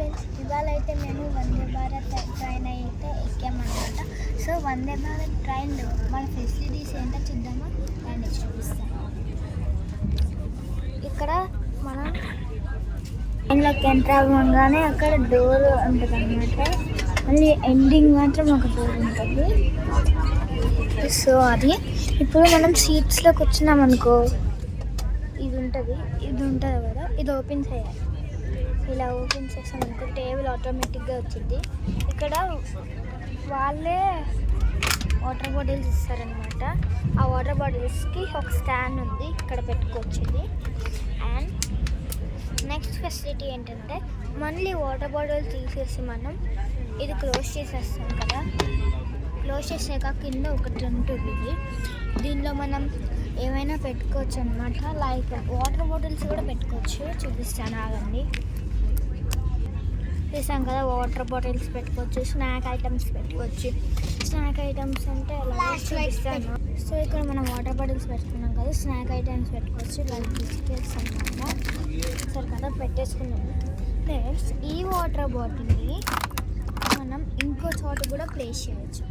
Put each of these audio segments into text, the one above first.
Friends, ఇవాళ అయితే మేము వందే భారత్ ట్రైన్ అయితే ఎక్కామన్నమాట. సో వందే భారత్ ట్రైన్లో మన ఫెసిలిటీస్ ఏంటో చూద్దామా, నేను చూపిస్తాను. ఇక్కడ మనం ట్రైన్లోకి ఎంటర్ అవ్వగానే అక్కడ డోర్ ఉంటుంది అన్నమాట. మళ్ళీ ఎండింగ్ మాత్రం ఒక డోర్ ఉంటుంది. సో అది ఇప్పుడు మనం సీట్స్లో కూర్చున్నాం అనుకో, ఇది ఉంటుంది కదా, ఇది ఓపెన్ చేయాలి. ఇలా ఓపెన్ చేసామనుకో టేబుల్ ఆటోమేటిక్గా వచ్చింది. ఇక్కడ వాళ్ళే వాటర్ బాటిల్స్ ఇస్తారనమాట. ఆ వాటర్ బాటిల్స్కి ఒక స్టాండ్ ఉంది, ఇక్కడ పెట్టుకొచ్చింది. అండ్ నెక్స్ట్ ఫెసిలిటీ ఏంటంటే మళ్ళీ వాటర్ బాటిల్ తీసేసి మనం ఇది క్లోజ్ చేసేస్తాం కదా. క్లోజ్ చేసాక కింద ఒకటి ఉంటుంది, దీనిలో మనం ఏమైనా పెట్టుకోవచ్చు అనమాట. లైక్ వాటర్ బాటిల్స్ కూడా పెట్టుకోవచ్చు, చూపిస్తాను ఆగండి. చూసాం కదా, వాటర్ బాటిల్స్ పెట్టుకోవచ్చు, స్నాక్ ఐటమ్స్ పెట్టుకోవచ్చు. స్నాక్ ఐటమ్స్ అంటే అలా చూపిస్తాను. సో ఇక్కడ మనం వాటర్ బాటిల్స్ పెట్టుకున్నాం కదా, స్నాక్ ఐటమ్స్ పెట్టుకోవచ్చు, లైక్ బిస్కెట్స్ అనమాట. సరే కదా, పెట్టేసుకున్నాము. నెక్స్ట్ ఈ వాటర్ బాటిల్ని మనం ఇంకో చోట కూడా ప్లేస్ చేయవచ్చు.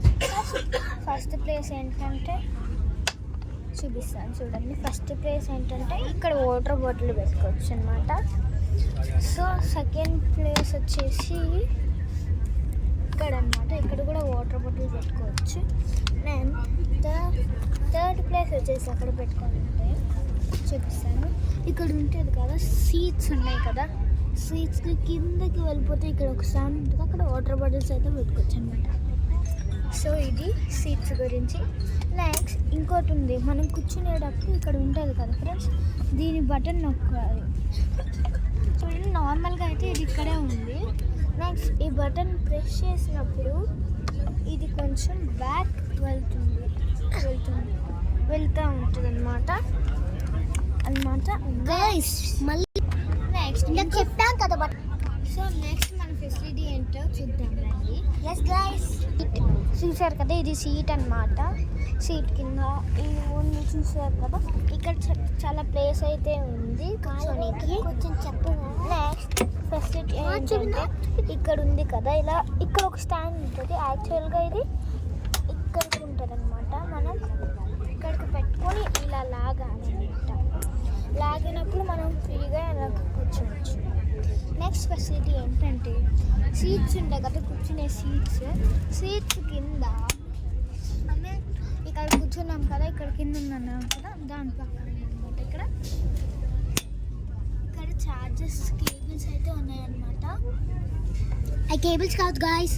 ఫస్ట్ ప్లేస్ ఏంటంటే చూపిస్తాను చూడండి. ఫస్ట్ ప్లేస్ ఏంటంటే ఇక్కడ వాటర్ బాటిల్ పెట్టుకోవచ్చు అనమాట. సో సెకండ్ ప్లేస్ వచ్చేసి ఇక్కడ అనమాట, ఇక్కడ కూడా వాటర్ బాటిల్ పెట్టుకోవచ్చు. నేను థర్డ్ ప్లేస్ వచ్చేసి అక్కడ పెట్టుకోవాలంటే చూపిస్తాను. ఇక్కడ ఉంటుంది కదా, సీట్స్ ఉన్నాయి కదా, సీట్స్కి కిందకి వెళ్ళిపోతే ఇక్కడ ఒక స్టాండ్ ఉంటుంది, అక్కడ వాటర్ బాటిల్స్ అయితే పెట్టుకోవచ్చు అనమాట. సో ఇది సీట్స్ గురించి. నెక్స్ట్ ఇంకోటి ఉంది, మనం కూర్చునేటప్పుడు ఇక్కడ ఉంటుంది కదా ఫ్రెండ్స్, దీని బటన్ నొక్కాలి. చూడండి, నార్మల్గా అయితే ఇది ఇక్కడే ఉంది. నెక్స్ట్ ఈ బటన్ ప్రెస్ చేసినప్పుడు ఇది కొంచెం బ్యాక్ వెళ్తూ ఉంటుంది అనమాట. మళ్ళీ నెక్స్ట్ చెప్తాం కదా బట్. సో నెక్స్ట్ మన ఫెసిలిటీ ఏంటో చూద్దాం రండి. ఎస్ గైస్, చూసారు కదా, ఇది సీట్ అనమాట. సీట్ కింద ఇది ఓన్లీ చూసారు కదా, ఇక్కడ చాలా ప్లేస్ అయితే ఉంది కూర్చోనికి. కొంచెం చెప్పండి. నెక్స్ట్ ఫెసిలిటీ ఏంటంటే ఇక్కడ ఉంది కదా, ఇలా ఇక్కడ ఒక స్టాండ్ ఉంటుంది. యాక్చువల్గా ఇది ఇక్కడికి ఉంటుంది అనమాట. మనం ఇక్కడికి పెట్టుకొని ఇలా లాగాలి అనమాట. లాగినప్పుడు మనం ఫ్రీగా ఇలా కూర్చోవచ్చు. నెక్స్ట్ ఫెసిలిటీ ఏంటంటే సీట్స్ ఉంటాయి కదా, కూర్చునే సీట్స్ కింద ఇక్కడ కూర్చున్నాం కదా, ఇక్కడ కింద ఉన్నాం కదా, దాని పక్కన అనమాట. ఇక్కడ చార్జెస్ కేబుల్స్ అయితే ఉన్నాయన్నమాట. ఆ కేబుల్స్ కాదు గాయస్,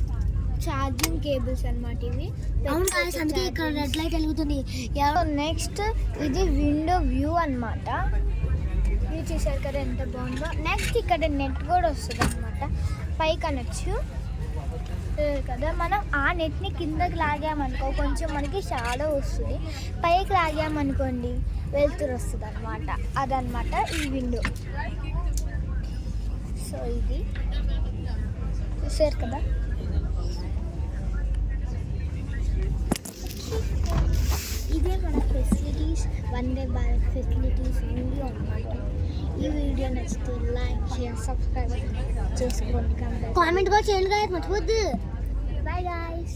ఛార్జింగ్ కేబుల్స్ అనమాట ఇవి. అవును గాయస్, అందుకే ఇక్కడ రెడ్ లైట్ వెలుగుతుంది. నెక్స్ట్ ఇది విండో వ్యూ అనమాట. వ్యూ చూసారు కదా ఎంత బాగుందో. నెక్స్ట్ ఇక్కడ నెట్ కూడా వస్తుంది అనమాట, పైకి అనొచ్చు కదా. మనం ఆ నెట్ని కిందకి లాగామనుకో కొంచెం మనకి షాడో వస్తుంది, పైకి లాగామనుకోండి వెలుతురు వస్తుంది అనమాట. అదనమాట ఈ విండో. సో ఇది చూసారు కదా. ఇదే మన facilities, Vande Bharat facilities video అన్నమాట. ఈ వీడియో నచ్చితే లైక్ షేర్ సబ్స్క్రైబ్ చేసుకోండి, కామెంట్ కూడా చేయండి గాయస్, మర్చిపోద్దు. Bye guys.